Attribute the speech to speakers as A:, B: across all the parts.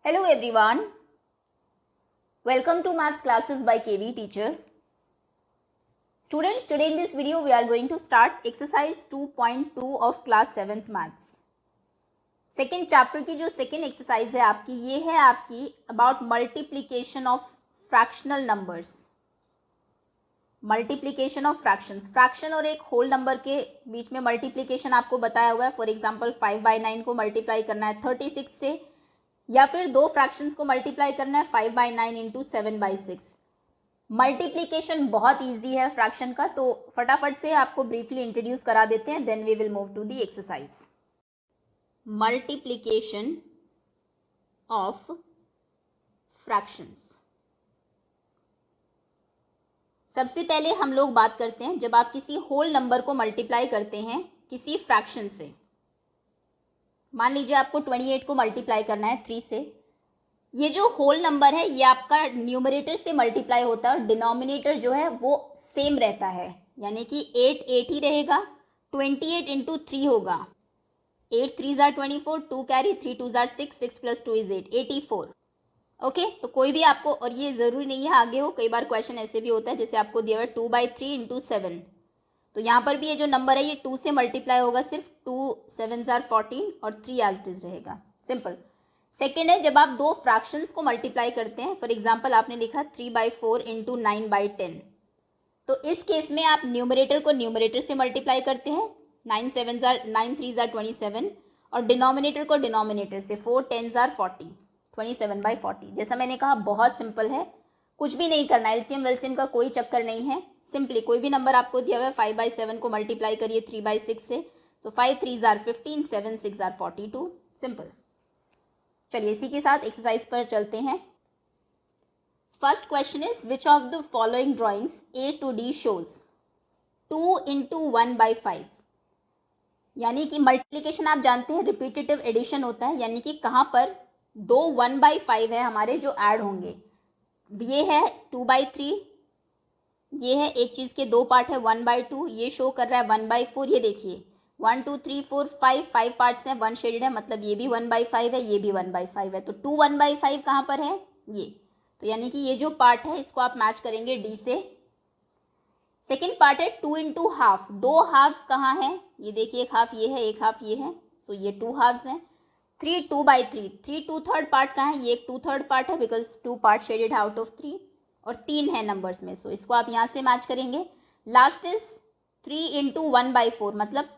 A: Hello everyone, welcome to maths classes by KV teacher. Students, today in this video we are going to start exercise 2.2 of class 7th maths. Second chapter की जो second exercise है आपकी, ये है आपकी about multiplication of fractional numbers. Multiplication of fractions, fraction और एक whole number के बीच में मल्टीप्लीकेशन आपको बताया हुआ है. फॉर एग्जांपल 5/9 को मल्टीप्लाई करना है 36 से, या फिर दो फ्रैक्शंस को मल्टीप्लाई करना है 5/9 इंटू 7/6. मल्टीप्लीकेशन बहुत इजी है फ्रैक्शन का, तो फटाफट से आपको ब्रीफली इंट्रोड्यूस करा देते हैं, then we will move to the exercise. Multiplication of fractions. सबसे पहले हम लोग बात करते हैं जब आप किसी होल नंबर को मल्टीप्लाई करते हैं किसी फ्रैक्शन से. मान लीजिए आपको 28 को मल्टीप्लाई करना है 3 से. ये जो होल नंबर है ये आपका न्यूमरेटर से मल्टीप्लाई होता है और डिनोमिनेटर जो है वो सेम रहता है, यानी कि 8 ही रहेगा. 28 इंटू 3 होगा. 8 3s are 24, 2 carry, 3 2s are 6, 6 + 2 is 8, 84. Okay, तो कोई भी आपको, और ये ज़रूरी नहीं है आगे हो, कई बार क्वेश्चन ऐसे भी होता है जैसे आपको दिया हुआ है 2/3 इंटू 7. तो यहाँ पर भी ये जो नंबर है ये 2 से मल्टीप्लाई होगा, सिर्फ 2 7s are 14 और 3 एज इट इज रहेगा. सिंपल. सेकेंड है जब आप दो फ्रैक्शंस को मल्टीप्लाई करते हैं. फॉर एग्जांपल आपने लिखा 3/4 इंटू 9/10. तो इस केस में आप न्यूमरेटर को न्यूमरेटर से मल्टीप्लाई करते हैं. 9 3s are 27 और डिनोमिनेटर को डिनोमिनेटर से 4 10s are 40, 27/40. जैसा मैंने कहा बहुत सिंपल है, कुछ भी नहीं करना. एलसीएम वेलसीएम का कोई चक्कर नहीं है. सिंपली कोई भी नंबर आपको दिया हुआ है 5/7 को मल्टीप्लाई करिए 3/6 से. तो 5 3s are 15, 7 6 are 42. सिंपल. चलिए इसी के साथ एक्सरसाइज पर चलते हैं. First question is which of the following drawings A to D shows 2 into 1/5. यानी कि मल्टीप्लिकेशन आप जानते हैं रिपीटेटिव एडिशन होता है, यानी कि कहाँ पर दो 1/5 है हमारे जो ऐड होंगे. ये है 2/3, ये है एक चीज़ के दो पार्ट है 1/2, ये शो कर रहा है 1/4. ये देखिए 1 2 3 4 5 पार्ट्स हैं, 1 शेडेड है, मतलब ये भी 1/5 है, ये भी 1/5 है. तो 2 1/5 कहाँ पर है ये. तो यानी कि ये जो पार्ट है इसको आप मैच करेंगे डी से. सेकेंड पार्ट है 2 इंटू हाफ. दो हाफ्स कहाँ हैं, ये देखिए, एक हाफ ये है, एक हाफ ये है. सो ये 2 हाफ्स हैं. 3 2/3, 3 2/3 पार्ट कहाँ है, ये एक 2/3 पार्ट है because 2 part shaded out of 3 और 3 है नंबर्स में. सो इसको आप यहाँ से मैच करेंगे. लास्ट इज 3 इंटू 1/4, मतलब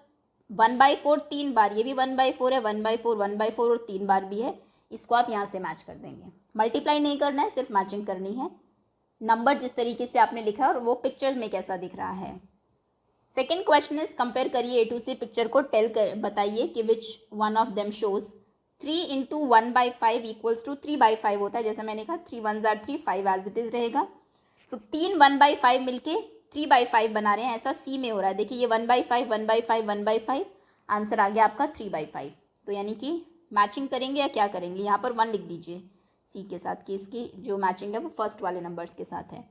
A: 1/4 3 बार, ये भी 1/4 है, 1/4 1/4 और 3 बार भी है. इसको आप यहाँ से मैच कर देंगे. मल्टीप्लाई नहीं करना है, सिर्फ मैचिंग करनी है. नंबर जिस तरीके से आपने लिखा और वो पिक्चर में कैसा दिख रहा है. सेकेंड क्वेश्चन इज कंपेयर करिए A to C पिक्चर को, टेल कर बताइए कि which one of them shows 3 into 1/5 equals to 3/5 होता है. जैसा मैंने कहा 3 1s are 3, 5 as it is रहेगा. सो 3 1/5 मिलके 3/5 बना रहे हैं, ऐसा C में हो रहा है. देखिए ये 1/5 1/5 1/5, आंसर आ गया आपका 3/5. तो यानी कि मैचिंग करेंगे या क्या करेंगे, यहाँ पर 1 लिख दीजिए C के साथ कि इसकी जो मैचिंग है वो फर्स्ट वाले नंबर्स के साथ है.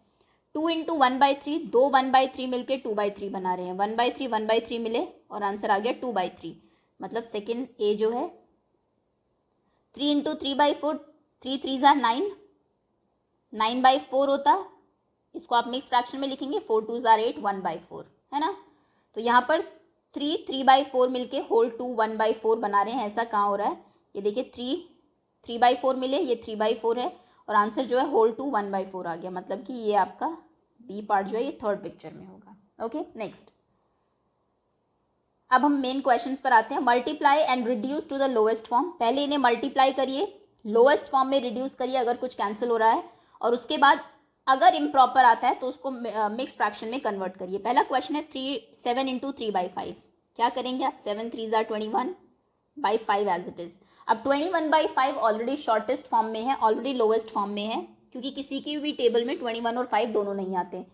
A: 2 इंटू 1/3, दो 1/3 मिलके 2/3 बना रहे हैं. 1/3 मिले और आंसर आ गया 2/3, मतलब सेकेंड A जो है. 3 इंटू 3/4, 3 3s are 9, 9/4 होता. इसको आप मिक्स फ्रैक्शन में लिखेंगे 4 2s are 8, 1/4 है ना. तो यहाँ पर 3 3/4 मिलके होल 2 1/4 बना रहे हैं. ऐसा कहाँ हो रहा है, ये देखिए 3 3/4 मिले, ये 3/4 है और आंसर जो है होल 2 1/4 आ गया. मतलब कि ये आपका बी पार्ट जो है ये थर्ड पिक्चर में होगा. Okay, next. अब हम मेन क्वेश्चंस पर आते हैं. Multiply and reduce to the lowest form. पहले इन्हें मल्टीप्लाई करिए, लोएस्ट फॉर्म में रिड्यूस करिए अगर कुछ कैंसिल हो रहा है, और उसके बाद अगर इम्प्रॉपर आता है तो उसको मिक्स फ्रैक्शन में कन्वर्ट करिए. पहला क्वेश्चन है 7 इंटू 3/5. क्या करेंगे आप, 7 3s are 21/5 as it is. अब 21/5 ऑलरेडी शॉर्टेस्ट फॉर्म में है, ऑलरेडी लोएस्ट फॉर्म में है, क्योंकि किसी की भी टेबल में 21 और 5 दोनों नहीं आते.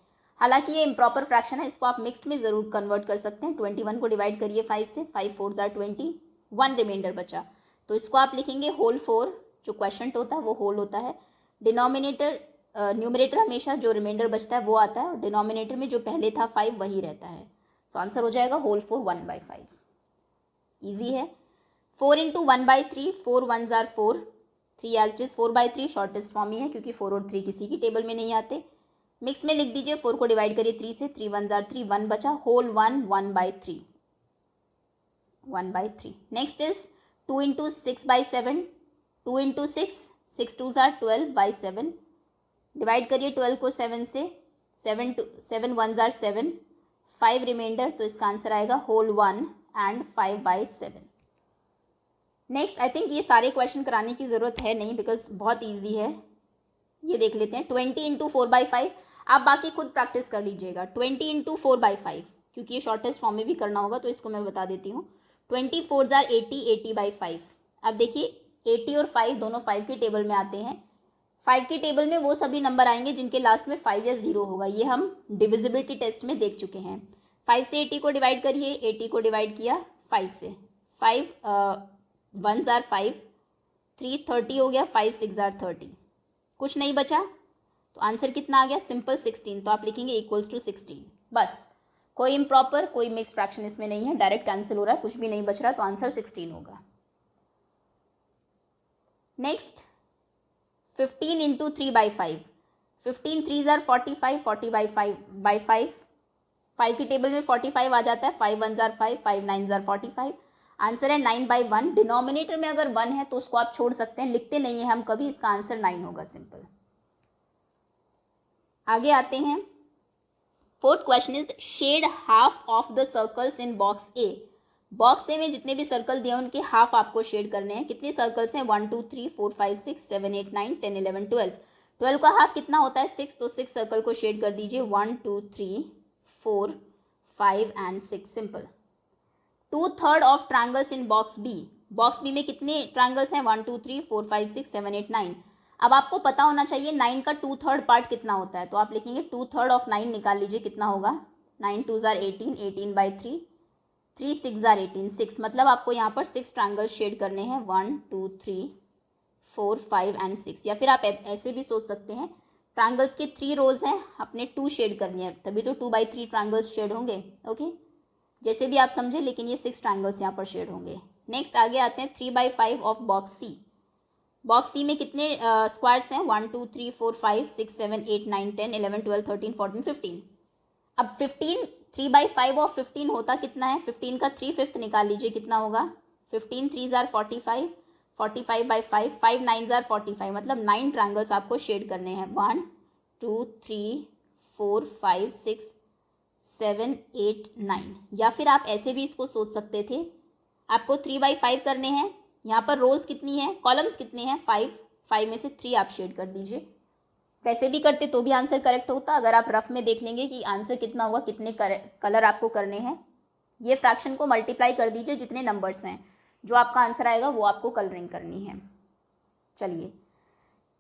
A: हालांकि ये इम्प्रॉपर फ्रैक्शन है, इसको आप मिक्स्ड में ज़रूर कन्वर्ट कर सकते हैं. 21 को डिवाइड करिए 5 से, 5 4s are 20, 1 रिमाइंडर बचा. तो इसको आप लिखेंगे होल 4. जो क्वेश्चन होता है वो होल होता है. डिनोमिनेटर न्यूमरेटर हमेशा जो रिमाइंडर बचता है वो आता है, और डिनोमिनेटर में जो पहले था 5 वही रहता है. सो आंसर हो जाएगा होल 4 1/5. ईजी है. 4 into 1/3, 4 1s are 4, 3 as it is 4/3 shortest form ही है क्योंकि 4 और 3 किसी की टेबल में नहीं आते। मिक्स में लिख दीजिए, 4 को डिवाइड करिए 3 से, 3 1 जार 3, 1 बचा, whole 1 1/3 1/3। Next is 2 into 6/7, 2 into 6 2 जार 12/7, डिवाइड करिए 12 को 7 से, 7 1 जार 7, 5 रिमाइंडर, तो इसका आंसर आएगा whole 1 and 5/7। Next I think ये सारे क्वेश्चन कराने की ज़रूरत है नहीं बिकॉज बहुत ईजी है। ये देख लेते हैं 20 इंटू 4/5, आप बाकी खुद प्रैक्टिस कर लीजिएगा। 20 इंटू 4/5 क्योंकि ये शॉर्टेस्ट फॉर्म में भी करना होगा तो इसको मैं बता देती हूँ। 20 4 जार 80, 80/5। अब देखिए 80 और 5 दोनों 5 की टेबल में आते हैं। 5 की टेबल में वो सभी नंबर आएंगे जिनके लास्ट में 5 या 0 होगा, ये हम डिविजिबिलिटी टेस्ट में देख चुके हैं। 5 से 80 को डिवाइड करिए, 80 को डिवाइड किया 5 से, 5 1 जार 5, 3 30 हो गया, 5 6 जार 30, कुछ नहीं बचा तो आंसर कितना आ गया, सिंपल 16। तो आप लिखेंगे इक्वल्स टू 16। बस, कोई इम्प्रॉपर कोई मिक्स फ्रैक्शन इसमें नहीं है, डायरेक्ट कैंसिल हो रहा है, कुछ भी नहीं बच रहा, तो आंसर 16 होगा। नेक्स्ट 15 इंटू 3/5, 15 3 जार 45, 40/5, 5 की टेबल में 45 आ जाता है, 5 1 जार 5, 5 9 जार 45, आंसर है 9/1। डिनोमिनेटर में अगर 1 है तो उसको आप छोड़ सकते हैं, लिखते नहीं है हम कभी, इसका आंसर 9 होगा, सिंपल। आगे आते हैं, fourth question is shade half of the circles in box A. Box A में जितने भी सर्कल दिए हैं उनके हाफ आपको शेड करने हैं। कितने सर्कल्स हैं, 1 2 3 4 5 6 7 8 9 10 11 12। 12 का हाफ कितना होता है, 6, तो 6 सर्कल को शेड कर दीजिए, 1 2 3 4 5 and 6, simple. 2/3 of triangles in box B. Box B में कितने ट्रायंगल्स हैं, 1 2 3 4 5 6 7 8 9। अब आपको पता होना चाहिए 9 का 2/3 पार्ट कितना होता है, तो आप लिखेंगे 2/3 ऑफ 9 निकाल लीजिए, कितना होगा, 9 2 जार 18, 18/3, 3 6 जार 18, 6। मतलब आपको यहाँ पर 6 ट्रायंगल्स शेड करने हैं, 1 2 3 4 5 एंड 6। या फिर आप ऐसे भी सोच सकते हैं, ट्रायंगल्स के 3 रोज हैं, अपने 2 शेड करनी है, तभी तो 2/3 ट्रायंगल्स शेड होंगे। ओके, जैसे भी आप समझे, लेकिन ये 6 ट्रायंगल्स यहाँ पर शेड होंगे। नेक्स्ट आगे आते हैं 3/5 ऑफ बॉक्स सी। बॉक्स सी में कितने स्क्वायर्स हैं, 1 2 3 4 5 6 7 8 9 10 11 12 13 14 15। अब 15 3/5 ऑफ 15 होता कितना है, 15 का 3/5 निकाल लीजिए, कितना होगा, 15 3 जार 45, 45/5, 5 9 जार 45। मतलब 9 ट्रायंगल्स आपको शेड करने हैं, 1 2 3 4 5 6 7 8 9। या फिर आप ऐसे भी इसको सोच सकते थे, आपको 3/5 करने हैं, यहाँ पर रोज कितनी है, कॉलम्स कितने हैं, 5, 5 में से 3 आप शेड कर दीजिए। वैसे भी करते तो भी आंसर करेक्ट होता, अगर आप रफ में देख लेंगे कि आंसर कितना हुआ, कितने कलर आपको करने हैं। ये फ्रैक्शन को मल्टीप्लाई कर दीजिए, जितने नंबर्स हैं, जो आपका आंसर आएगा वो आपको कलरिंग करनी है। चलिए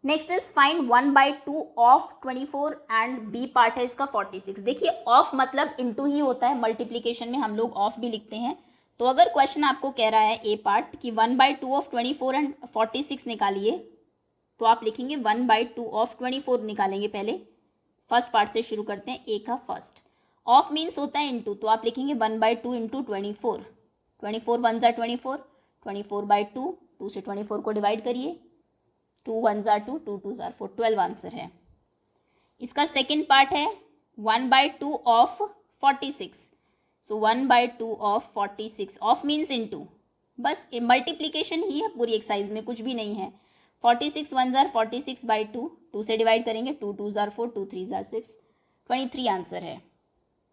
A: next is find 1/2 of 24 and B part है इसका 46। देखिए ऑफ मतलब इंटू ही होता है, मल्टीप्लीकेशन में हम लोग ऑफ भी लिखते हैं। तो अगर क्वेश्चन आपको कह रहा है ए पार्ट कि 1/2 ऑफ 24 एंड 46 निकालिए, तो आप लिखेंगे 1/2 ऑफ 24 निकालेंगे। पहले फर्स्ट पार्ट से शुरू करते हैं, ए का फर्स्ट। ऑफ मीन्स होता है इंटू, तो आप लिखेंगे 1/2 इंटू 24, 24 1 जार 24, 24/2, 2 से 24 को डिवाइड करिए, 2 1 जार 2, 2 2 जार 4, 12 आंसर है। इसका सेकेंड पार्ट है 1/2 of 46, so 1/2 of 46, of means into, बस मल्टीप्लीकेशन ही है पूरी एक्सरसाइज में, कुछ भी नहीं है। 46 1 जार 46/2, 2 से डिवाइड करेंगे, 2 2 जार 4, 2 3 जार 6, 23 आंसर है।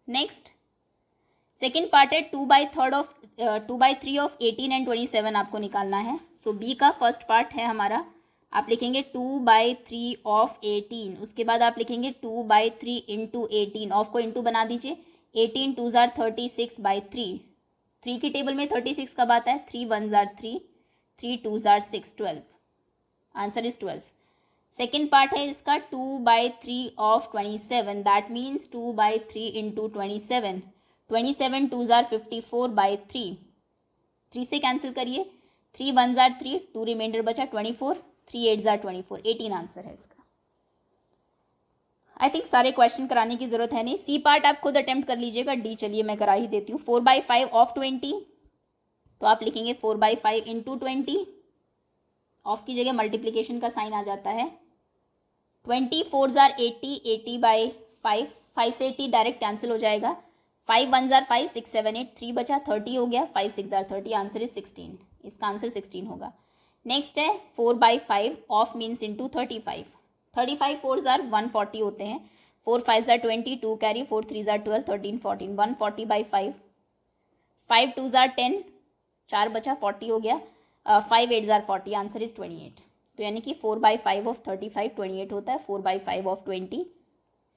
A: नेक्स्ट सेकेंड पार्ट है 2/3 ऑफ 18 एंड 27 आपको निकालना है। सो बी का फर्स्ट पार्ट है हमारा, आप लिखेंगे 2/3 ऑफ 18, उसके बाद आप लिखेंगे 2/3 इंटू 18, ऑफ को इंटू बना दीजिए, 18 2 जार 36/3, 3 की टेबल में 36 कब आता है, 3 1 jar 3, 3 2 jar 6, 12, answer is 12। Second part है इसका 2/3 of 27, that means 2/3 into 27, 27 2 jar 54/3, 3 से कैंसिल करिए, 3 1 जार 3, 2 रिमाइंडर बचा 24, 3 8 जार 24, 18 आंसर है इसका। आई थिंक सारे क्वेश्चन कराने की जरूरत है नहीं, सी पार्ट आप खुद अटेम्प्ट कर लीजिएगा। डी चलिए मैं करा ही देती हूँ। 4/5 ऑफ 20, तो आप लिखेंगे 4/5 इंटू 20, ऑफ की जगह मल्टीप्लिकेशन का साइन आ जाता है। 24 जार 80, 80 बाई 5, 5 से 80 डायरेक्ट कैंसिल हो जाएगा। 5 1 जार 5, 6 7 8, 3 बचा, 30 हो गया। 5 6 जार 30, आंसर इज 16। इसका आंसर 16 होगा। नेक्स्ट है 4 by 5, of means into 35। 35 4 jar 140 होते हैं। 4 5 जार 20, 2 कैरी, 4 3 जार 12, 13 14, 140 बाई 5। 5 2 जार 10, 4 बचा, 40 हो गया। 5 8 जार 40, आंसर इज 28। तो यानी कि 4 बाई 5 ऑफ 35 28 होता है। 4 बाई 5 ऑफ 20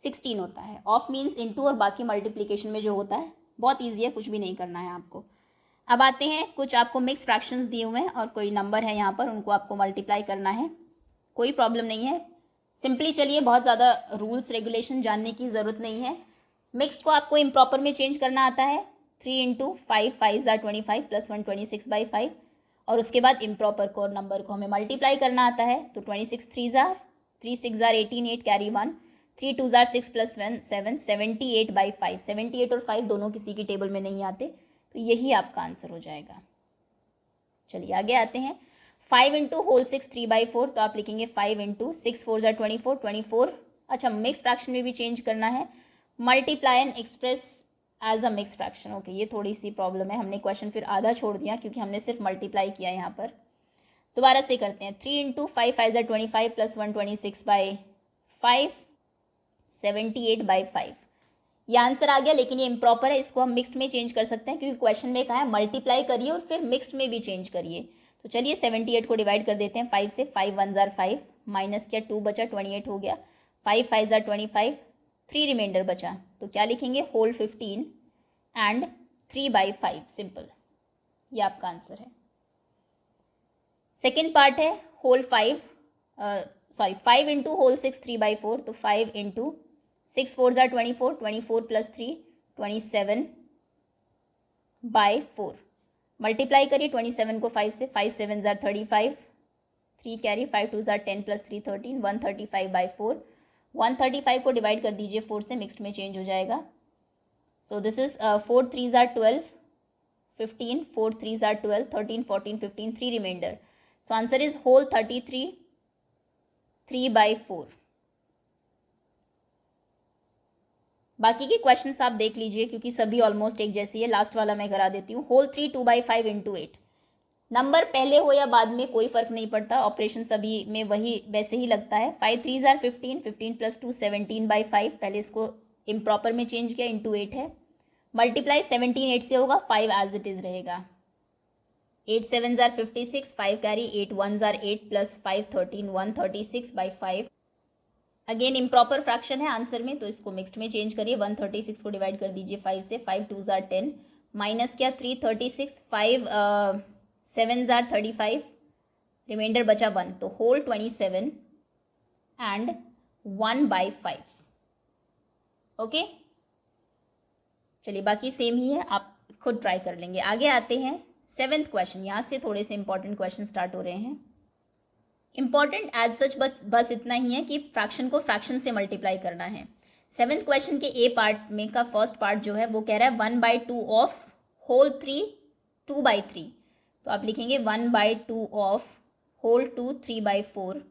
A: 16 होता है। ऑफ मीन्स इनटू और बाकी मल्टीप्लिकेशन में जो होता है बहुत ईजी है, कुछ भी नहीं करना है आपको। अब आते हैं, कुछ आपको मिक्स फ्रैक्शंस दिए हुए हैं और कोई नंबर है यहाँ पर, उनको आपको मल्टीप्लाई करना है। कोई प्रॉब्लम नहीं है, सिंपली चलिए, बहुत ज़्यादा रूल्स रेगुलेशन जानने की ज़रूरत नहीं है। मिक्स्ड को आपको इम्प्रॉपर में चेंज करना आता है। 3 इंटू 5, 5 जार 25 प्लस 1 26 बाई 5, और उसके बाद इम्प्रॉपर को और नंबर को हमें मल्टीप्लाई करना आता है। तो 26 3 jar, 3 6 jar 18, 8 carry 1, 3 2 jar 6 plus 1 7, 78 by 5। 78 और 5 दोनों किसी की टेबल में नहीं आते, तो यही आपका आंसर हो जाएगा। चलिए आगे आते हैं। 5 इंटू होल 6 3 बाई 4, तो आप लिखेंगे 5 इंटू 6 4 जार 24, 24। अच्छा, मिक्स फ्रैक्शन में भी चेंज करना है। Multiply and express as a mix fraction. Okay, ये थोड़ी सी प्रॉब्लम है, हमने क्वेश्चन फिर आधा छोड़ दिया क्योंकि हमने सिर्फ मल्टीप्लाई किया यहाँ पर। दोबारा से करते हैं। 3 into 5 5 jar 25 plus 1 26 by 5, 78 by 5। ये आंसर आ गया, लेकिन ये इम्प्रॉपर है, इसको हम मिक्स्ड में चेंज कर सकते हैं क्योंकि क्वेश्चन में कहा है मल्टीप्लाई करिए और फिर मिक्स्ड में भी चेंज करिए। तो चलिए 78 को डिवाइड कर देते हैं 5 से। 5 1 जार 5, माइनस किया 2 बचा, 28 हो गया। 5 5 जार 25, 3 रिमाइंडर बचा, तो क्या लिखेंगे, होल 15 एंड 3 बाई 5, सिंपल। ये आपका आंसर है। सेकेंड पार्ट है होल 5 इंटू होल 6 3 बाई 4, तो 5 into 6 4 jar 24, 24 plus 3 27 by 4। Multiply करिए 27 को 5 से। 5 7 jar 35, 3 carry, 5 2 jar 10 plus 3 13, 135 by 4। 135 को डिवाइड कर दीजिए 4 से, मिक्स्ड में चेंज हो जाएगा। सो दिस इज 4 3 जार 12, 15, 4 3 जार 12, 13 14 15, 3 reminder. So answer is whole 33 3 by 4। बाकी के क्वेश्चंस आप देख लीजिए क्योंकि सभी ऑलमोस्ट एक जैसी है। लास्ट वाला मैं करा देती हूँ। Whole 3 2 by 5 into 8। नंबर पहले हो या बाद में कोई फर्क नहीं पड़ता, ऑपरेशन सभी में वही वैसे ही लगता है। 5 3 जार 15, 15 प्लस 2 17 बाई 5। पहले इसको इम्प्रॉपर में चेंज किया, इंटू 8 है। मल्टीप्लाई 17 8 से होगा, 5 एज इट इज़ रहेगा। 8 7 जार 56, 5 कैरी, 8 1 जार 8 plus 5 13, 136 by 5। Again improper fraction है आंसर में, तो इसको मिक्स्ड में चेंज करिए। 136 को डिवाइड कर दीजिए 5 से। 5 2 जार 10, माइनस किया 3 36, 5 7 जार 35, रिमाइंडर बचा 1, तो होल 27 एंड 1 बाई 5। ओके, चलिए बाकी सेम ही है, आप खुद ट्राई कर लेंगे। आगे आते हैं 7th क्वेश्चन। यहाँ से थोड़े से इंपॉर्टेंट क्वेश्चन स्टार्ट हो रहे हैं। इंपॉर्टेंट एज सच बस इतना ही है कि फ्रैक्शन को फ्रैक्शन से मल्टीप्लाई करना है। 7th क्वेश्चन के ए पार्ट में का फर्स्ट पार्ट जो है वो कह रहा है 1/2 ऑफ होल 3 2/3। तो आप लिखेंगे 1/2 of whole 2 3/4।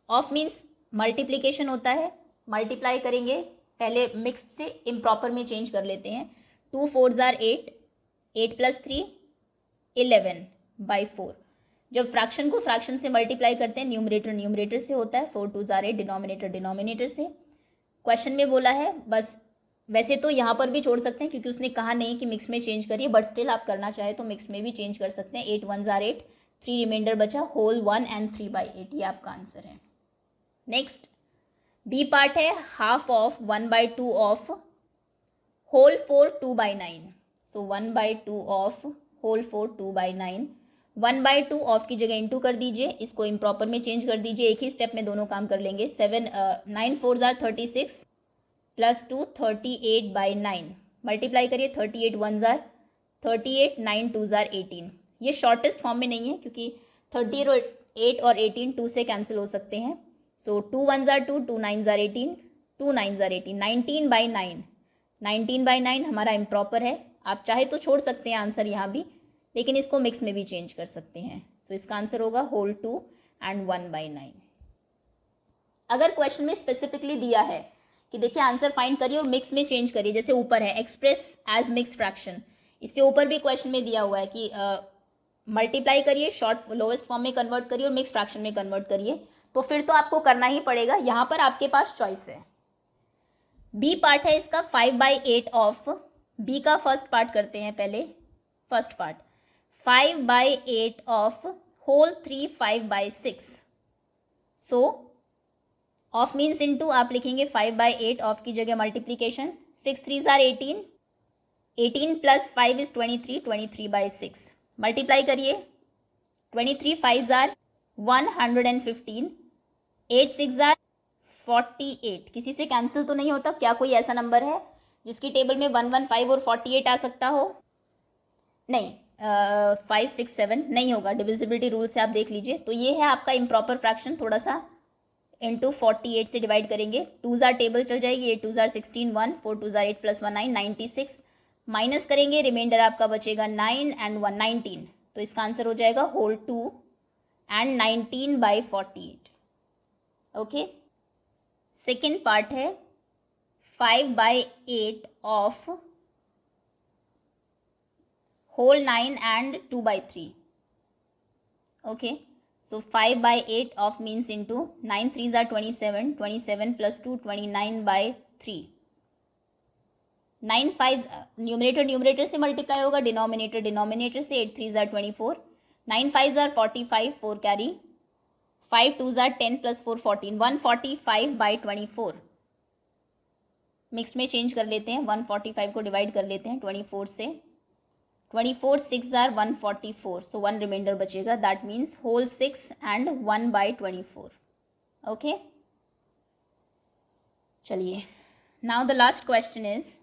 A: Of means multiplication होता है, मल्टीप्लाई करेंगे। पहले मिक्स्ड से इम्प्रॉपर में चेंज कर लेते हैं। 2 4 जार 8, 8 प्लस 3 11 बाई 4। जब फ्रैक्शन को फ्रैक्शन से मल्टीप्लाई करते हैं, न्यूमरेटर न्यूमरेटर से होता है। 4 2 जार 8, डिनोमिनेटर डिनोमिनेटर से। क्वेश्चन में बोला है, बस वैसे तो यहाँ पर भी छोड़ सकते हैं क्योंकि उसने कहा नहीं कि मिक्स में चेंज करिए, बट स्टिल आप करना चाहे तो मिक्स में भी चेंज कर सकते हैं। 8 1 जार 8, 3 रिमाइंडर बचा, होल 1 एंड 3/8। ये आपका आंसर है। नेक्स्ट बी पार्ट है हाफ ऑफ 1/2 ऑफ होल 4 2/9। सो 1/2 ऑफ होल 4 2/9। 1/2 ऑफ की जगह इंटू कर दीजिए, इसको इम्प्रॉपर में चेंज कर दीजिए। एक ही स्टेप में दोनों काम कर लेंगे। 9 4 जार 36 प्लस 2 38 बाई 9। मल्टीप्लाई करिए 38 1 जार 38, 9 2 जार 18। ये शॉर्टेस्ट फॉर्म में नहीं है क्योंकि 38 और 18 2 से कैंसिल हो सकते हैं। सो 2 1 jar 2, 2 9 jar 18, 2 9 jar 18, 19 by 9। 19 by 9 हमारा इम्प्रॉपर है। आप चाहे तो छोड़ सकते हैं आंसर यहाँ भी, लेकिन इसको मिक्स में भी चेंज कर सकते हैं। सो इसका आंसर होगा होल 2 एंड 1/9। अगर क्वेश्चन में स्पेसिफिकली दिया है कि देखिए आंसर फाइंड करिए और मिक्स में चेंज करिए, जैसे ऊपर है एक्सप्रेस एज मिक्स फ्रैक्शन, इससे ऊपर भी क्वेश्चन में दिया हुआ है कि मल्टीप्लाई करिए, शॉर्ट लोएस्ट फॉर्म में कन्वर्ट करिए और मिक्स फ्रैक्शन में कन्वर्ट करिए, तो फिर तो आपको करना ही पड़ेगा। यहाँ पर आपके पास चॉइस है। बी पार्ट है इसका 5/8 ऑफ, बी का फर्स्ट पार्ट करते हैं पहले, first part 5/8 of whole 3 5/6। So of means into आप लिखेंगे 5/8 ऑफ की जगह multiplication, 6 3s are 18, 18 plus 5 is 23, 23/6 multiply करिए, 23 5s are 115, 8 6s are 48। किसी से कैंसिल तो नहीं होता? क्या कोई ऐसा नंबर है जिसकी टेबल में 115 और 48 आ सकता हो? नहीं, 5 6 7 नहीं होगा। डिविजिबिलिटी रूल से आप देख लीजिए। तो ये है आपका इम्प्रॉपर फ्रैक्शन, थोड़ा सा इंटू 48 से डिवाइड करेंगे, 2s are टेबल चल जाएगी, 8 2s are 16, 1 4 2s are 8 plus 1 9, 96 minus करेंगे, रिमाइंडर आपका बचेगा 9 एंड 1 19। तो इसका आंसर हो जाएगा whole 2 and 19/48। Okay, second part है 5/8 of whole 9 and 2/3। Okay, so 5/8 of means into 9 3s are 27, 27 plus 2 29/3, 9 5 numerator numerator से मल्टीप्लाई होगा, डिनोमिनेटर डिनोमिनेटर से, 8 3s are 24, 9 5s are 45, 4 carry, 5 2s are 10 plus 4 14, 145/24। Mix में change कर लेते हैं, 145 को divide कर लेते हैं 24 से, 24 6s are 144, so 1 रिमाइंडर बचेगा, that means whole 6 and 1/24। Okay, चलिए now the last question is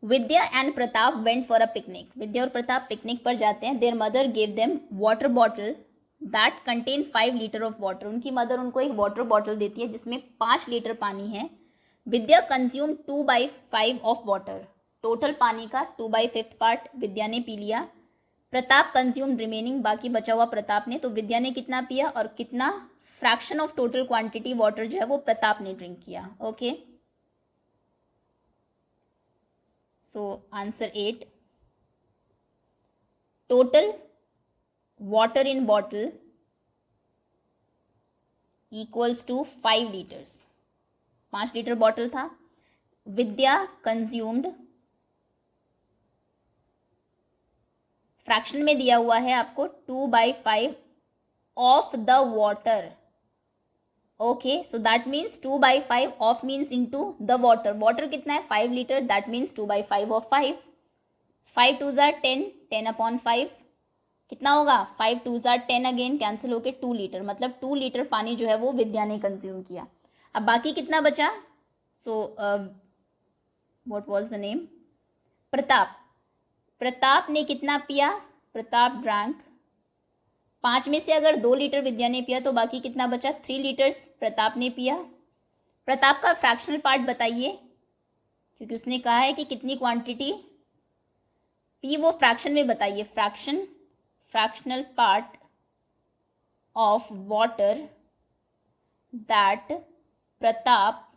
A: Vidya and Pratap went for a picnic. Vidya और प्रताप पिकनिक पर जाते हैं। Their mother give them water bottle that contain 5 litre of water. उनकी mother उनको एक water bottle देती है जिसमें 5 लीटर पानी है। विद्या कंज्यूम 2/5 ऑफ वाटर। टोटल पानी का 2/5 पार्ट विद्या ने पी लिया। प्रताप कंज्यूम रिमेनिंग, बाकी बचा हुआ प्रताप ने। तो विद्या ने कितना पिया और कितना fraction of total quantity water जो है वो प्रताप ने ड्रिंक किया। Okay, so answer 8। Total water in bottle equals to 5 litres. 5 litre bottle था। विद्या कंज्यूम्ड, फ्रैक्शन में दिया हुआ है आपको 2/5 of the water. Okay, so that means 2/5 of means into the water. Water कितना है? 5 litre, that means 2/5 of 5। 5 2s are 10, 10/5 कितना होगा? 5 2s are 10 अगेन कैंसिल होके 2 लीटर, मतलब 2 लीटर पानी जो है वो विद्या ने कंज्यूम किया। अब बाकी कितना बचा? So what was the name? Pratap. Pratap ने कितना पिया? प्रताप ड्रैंक। 5 में से अगर 2 लीटर विद्या ने पिया तो बाकी कितना बचा? 3 लीटर्स प्रताप ने पिया। प्रताप का फ्रैक्शनल पार्ट बताइए, क्योंकि उसने कहा है कि कितनी क्वांटिटी पी, वो फ्रैक्शन में बताइए। Fractional part of water that Pratap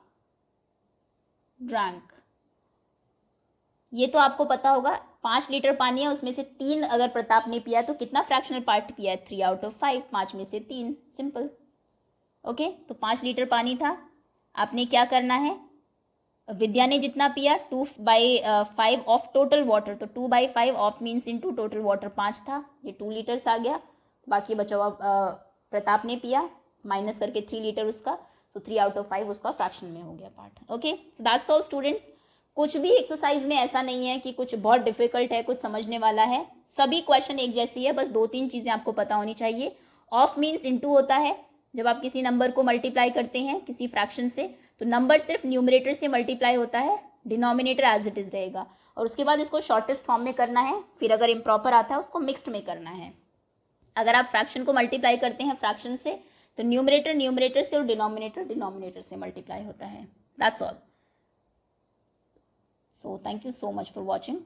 A: drank. ये तो आपको पता होगा, 5 लीटर पानी है, उसमें से 3 अगर प्रताप ने पिया तो कितना फ्रैक्शनल पार्ट पिया है? 3/5, 5 में से 3, सिंपल। ओके, तो 5 लीटर पानी था। आपने क्या करना है? विद्या ने जितना पिया 2/5 ऑफ टोटल वाटर, तो 2/5 of means into total water 5 था, ये 2 लीटर्स आ गया। बाकी बचा हुआ प्रताप ने पिया, माइनस करके 3 लीटर उसका, तो 3/5 उसका फ्रैक्शन में हो गया part. Okay, so that's all students. कुछ भी एक्सरसाइज में ऐसा नहीं है कि कुछ बहुत डिफिकल्ट है, कुछ समझने वाला है। सभी क्वेश्चन एक जैसी है, बस 2-3 चीज़ें आपको पता होनी चाहिए। ऑफ मीन्स इनटू होता है, जब आप किसी नंबर को मल्टीप्लाई करते हैं किसी फ्रैक्शन से, तो नंबर सिर्फ न्यूमरेटर से मल्टीप्लाई होता है, डिनोमिनेटर एज इट इज़ रहेगा, और उसके बाद इसको शॉर्टेस्ट फॉर्म में करना है। फिर अगर इम्प्रॉपर आता है उसको मिक्स्ड में करना है। अगर आप फ्रैक्शन को मल्टीप्लाई करते हैं फ्रैक्शन से, तो न्यूमरेटर न्यूमरेटर से और डिनोमिनेटर डिनोमिनेटर से मल्टीप्लाई होता है। That's all. So thank you so much for watching.